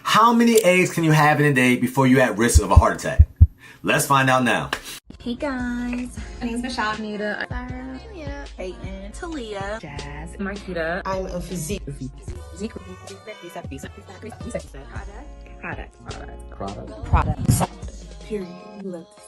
How many eggs can you have in a day before you're at risk of a heart attack? Let's find out now. Hey guys, my name is Michelle, Anita, Sarah, Julia, Peyton, Talia, Jazz, Marquita. I'm a physique. Product. Period. You love to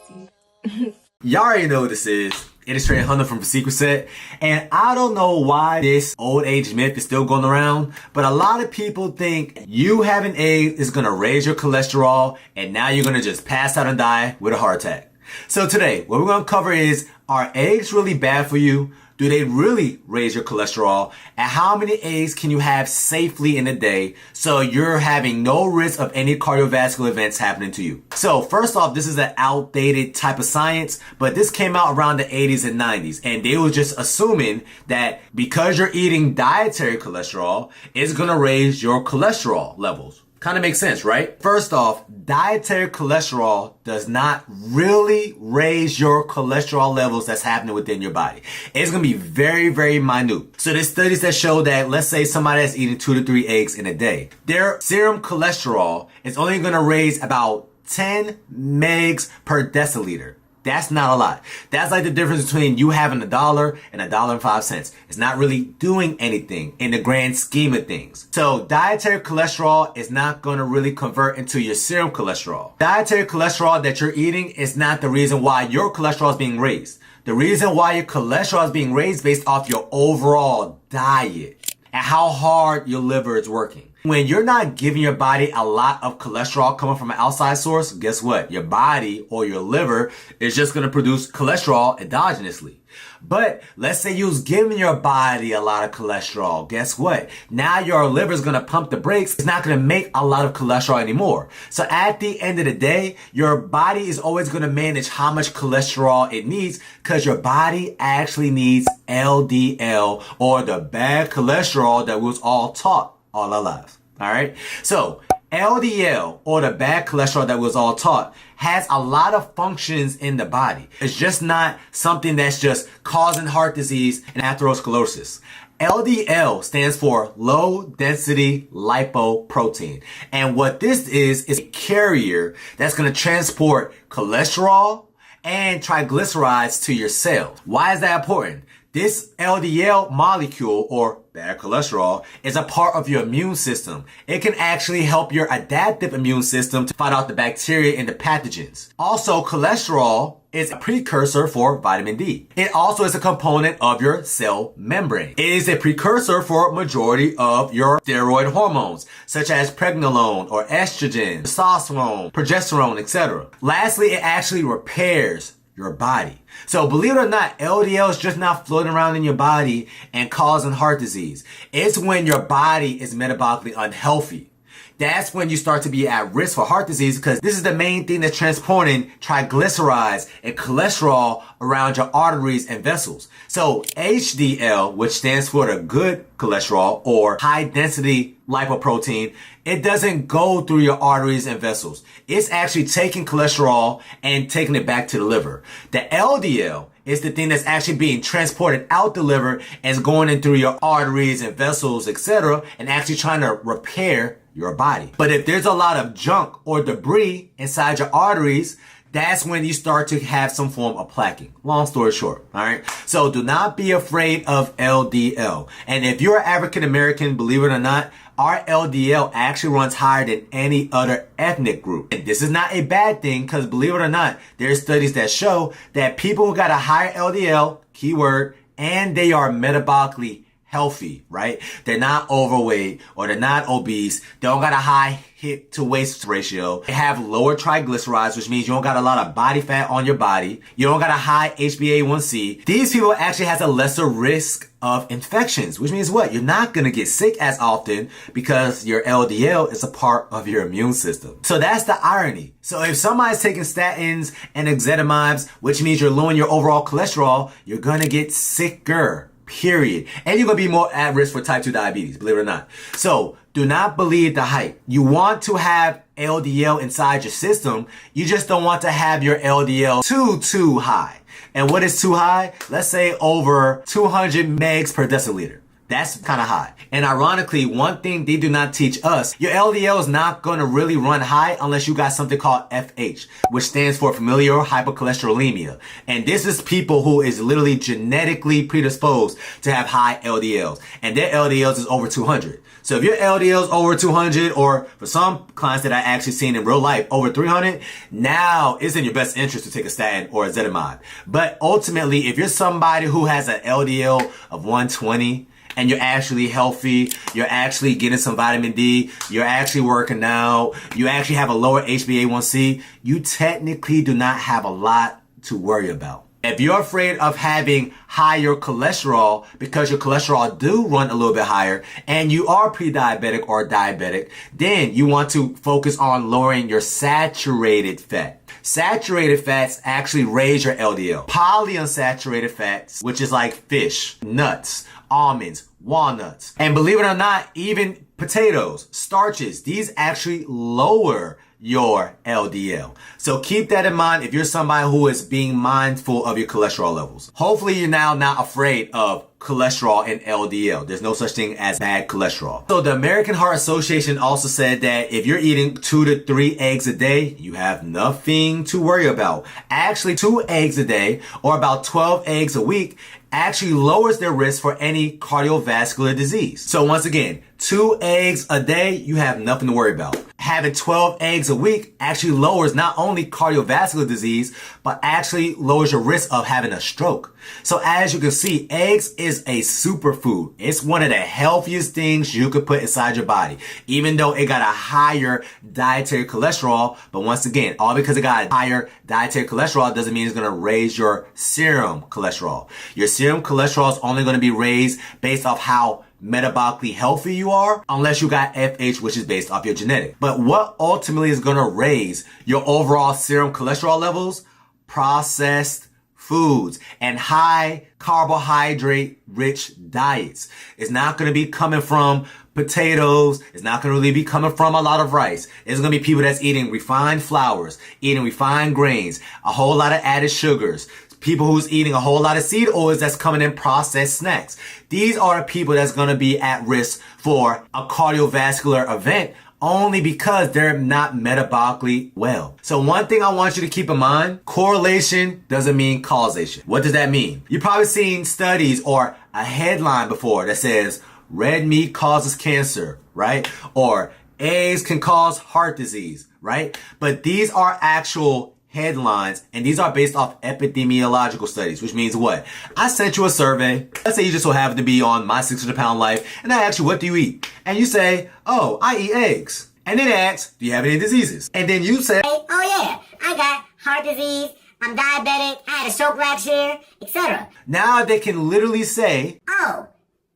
see. Y'all already know what this is. It is Dr.Trehunna from Physique. And I don't know why this old age myth is still going around, but a lot of people think you having eggs is going to raise your cholesterol and now you're going to just pass out and die with a heart attack. So today, what we're going to cover is, are eggs really bad for you? Do they really raise your cholesterol? And how many eggs can you have safely in a day so you're having no risk of any cardiovascular events happening to you? So first off, this is an outdated type of science, but this came out around the 80s and 90s. And they were just assuming that because you're eating dietary cholesterol, it's going to raise your cholesterol levels. Kind of makes sense, right? First off, dietary cholesterol does not really raise your cholesterol levels that's happening within your body. It's going to be very, very minute. So there's studies that show that, let's say somebody that's eating 2 to 3 eggs in a day, their serum cholesterol is only going to raise about 10 megs per deciliter. That's not a lot. That's like the difference between you having $1 and $1.05. It's not really doing anything in the grand scheme of things. So dietary cholesterol is not going to really convert into your serum cholesterol. Dietary cholesterol that you're eating is not the reason why your cholesterol is being raised. The reason why your cholesterol is being raised based off your overall diet and how hard your liver is working. When you're not giving your body a lot of cholesterol coming from an outside source, guess what? Your body or your liver is just going to produce cholesterol endogenously. But let's say you was giving your body a lot of cholesterol. Guess what? Now your liver is going to pump the brakes. It's not going to make a lot of cholesterol anymore. So at the end of the day, your body is always going to manage how much cholesterol it needs because your body actually needs LDL, or the bad cholesterol that was all taught all our lives. All right. So LDL, or the bad cholesterol that was all taught, has a lot of functions in the body. It's just not something that's just causing heart disease and atherosclerosis. LDL stands for low density lipoprotein. And what this is a carrier that's going to transport cholesterol and triglycerides to your cells. Why is that important? This LDL molecule, or bad cholesterol, is a part of your immune system. It can actually help your adaptive immune system to fight out the bacteria and the pathogens. Also, cholesterol is a precursor for vitamin D. It also is a component of your cell membrane. It is a precursor for majority of your steroid hormones, such as pregnenolone or estrogen, testosterone, progesterone, etc. Lastly, it actually repairs your body. So believe it or not, LDL is just not floating around in your body and causing heart disease. It's when your body is metabolically unhealthy. That's when you start to be at risk for heart disease, because this is the main thing that's transporting triglycerides and cholesterol around your arteries and vessels. So HDL, which stands for the good cholesterol, or high density lipoprotein, it doesn't go through your arteries and vessels. It's actually taking cholesterol and taking it back to the liver. The LDL is the thing that's actually being transported out the liver and is going in through your arteries and vessels, etc., and actually trying to repair your body. But if there's a lot of junk or debris inside your arteries, that's when you start to have some form of plaquing. Long story short, all right? So do not be afraid of LDL. And if you're African American, believe it or not, our LDL actually runs higher than any other ethnic group. And this is not a bad thing, because believe it or not, there's studies that show that people who got a higher LDL, keyword, and they are metabolically healthy, right? They're not overweight or they're not obese. They don't got a high hip to waist ratio. They have lower triglycerides, which means you don't got a lot of body fat on your body. You don't got a high HbA1c. These people actually has a lesser risk of infections, which means what? You're not going to get sick as often because your LDL is a part of your immune system. So that's the irony. So if somebody's taking statins and ezetimibe, which means you're lowering your overall cholesterol, you're going to get sicker. Period. And you're going to be more at risk for type 2 diabetes, believe it or not. So do not believe the hype. You want to have LDL inside your system. You just don't want to have your LDL too high. And what is too high? Let's say over 200 megs per deciliter. That's kind of high. And ironically, one thing they do not teach us, your LDL is not going to really run high unless you got something called FH, which stands for familial hypercholesterolemia. And this is people who is literally genetically predisposed to have high LDLs. And their LDLs is over 200. So if your LDL is over 200, or for some clients that I actually seen in real life, over 300, now it's in your best interest to take a statin or a ezetimibe. But ultimately, if you're somebody who has an LDL of 120, and you're actually healthy, you're actually getting some vitamin D, you're actually working out, you actually have a lower HbA1c, you technically do not have a lot to worry about. If you're afraid of having higher cholesterol because your cholesterol do run a little bit higher and you are pre-diabetic or diabetic, then you want to focus on lowering your saturated fat. Saturated fats actually raise your LDL. Polyunsaturated fats, which is like fish, nuts, almonds, walnuts, and believe it or not, even potatoes, starches, these actually lower your LDL. So keep that in mind if you're somebody who is being mindful of your cholesterol levels. Hopefully you're now not afraid of cholesterol and LDL. There's no such thing as bad cholesterol. So the American Heart Association also said that if you're eating 2 to 3 eggs a day, you have nothing to worry about. Actually, 2 eggs a day or about 12 eggs a week actually lowers their risk for any cardiovascular disease. So once again, 2 eggs a day, you have nothing to worry about. Having 12 eggs a week actually lowers not only cardiovascular disease, but actually lowers your risk of having a stroke. So as you can see, eggs is a superfood. It's one of the healthiest things you could put inside your body, even though it got a higher dietary cholesterol. But once again, all because it got a higher dietary cholesterol doesn't mean it's going to raise your serum cholesterol. Your serum cholesterol is only going to be raised based off how metabolically healthy you are, unless you got FH, which is based off your genetic. But what ultimately is going to raise your overall serum cholesterol levels? Processed foods and high carbohydrate rich diets. It's not going to be coming from potatoes. It's not going to really be coming from a lot of rice. It's going to be people that's eating refined flours, eating refined grains, a whole lot of added sugars, people who's eating a whole lot of seed oils that's coming in processed snacks. These are the people that's going to be at risk for a cardiovascular event only because they're not metabolically well. So one thing I want you to keep in mind, correlation doesn't mean causation. What does that mean? You've probably seen studies or a headline before that says red meat causes cancer, right? Or eggs can cause heart disease, right? But these are actual headlines, and these are based off epidemiological studies, which means what? I sent you a survey. Let's say you just so happen to be on My 600-Pound Life, and I ask you, what do you eat? And you say, oh, I eat eggs. And then I ask, do you have any diseases? And then you say, oh yeah, I got heart disease, I'm diabetic, I had a stroke last year, etc. Now they can literally say, oh,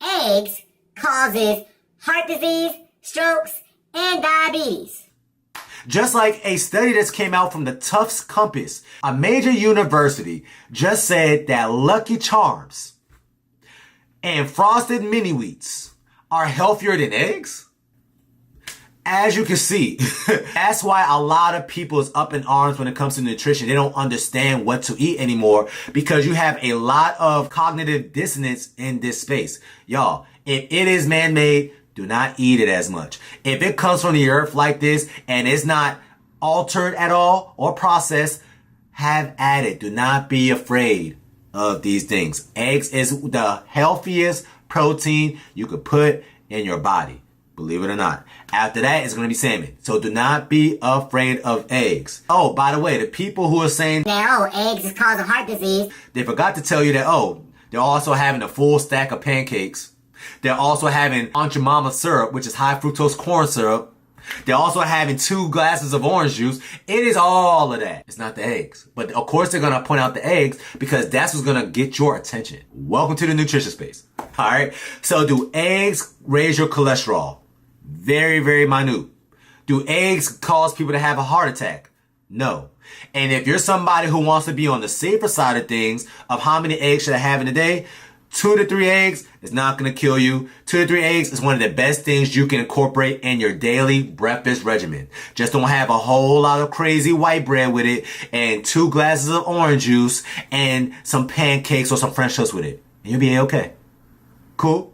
eggs causes heart disease, strokes, and diabetes. Just like a study that's came out from the Tufts Campus, a major university just said that Lucky Charms and Frosted Mini Wheats are healthier than eggs. As you can see, that's why a lot of people is up in arms when it comes to nutrition. They don't understand what to eat anymore because you have a lot of cognitive dissonance in this space. Y'all, if it is man-made, do not eat it as much. If it comes from the earth like this and it's not altered at all or processed, have at it. Do not be afraid of these things. Eggs is the healthiest protein you could put in your body. Believe it or not. After that, it's going to be salmon. So do not be afraid of eggs. Oh, by the way, the people who are saying that, oh, eggs is causing heart disease, they forgot to tell you that, oh, they're also having a full stack of pancakes. They're also having Aunt Your Mama syrup, which is high fructose corn syrup. They're also having 2 glasses of orange juice. It is all of that. It's not the eggs. But of course they're going to point out the eggs because that's what's going to get your attention. Welcome to the nutrition space. All right. So do eggs raise your cholesterol? Very, very minute. Do eggs cause people to have a heart attack? No. And if you're somebody who wants to be on the safer side of things of how many eggs should I have in a day, 2 to 3 eggs is not going to kill you. 2 to 3 eggs is one of the best things you can incorporate in your daily breakfast regimen. Just don't have a whole lot of crazy white bread with it and 2 glasses of orange juice and some pancakes or some French toast with it. And you'll be okay. Cool?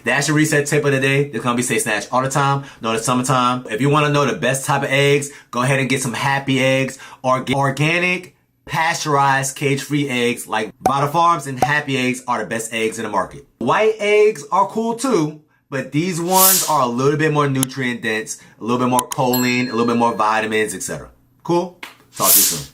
That's your reset tip of the day. There's gonna be Stay Snatch all the time. No, the summertime. If you want to know the best type of eggs, go ahead and get some Happy Eggs or organic, pasteurized, cage-free eggs like Vital Farms and Happy Eggs are the best eggs in the market. White eggs are cool too, but these ones are a little bit more nutrient dense, a little bit more choline, a little bit more vitamins, etc. Cool? Talk to you soon.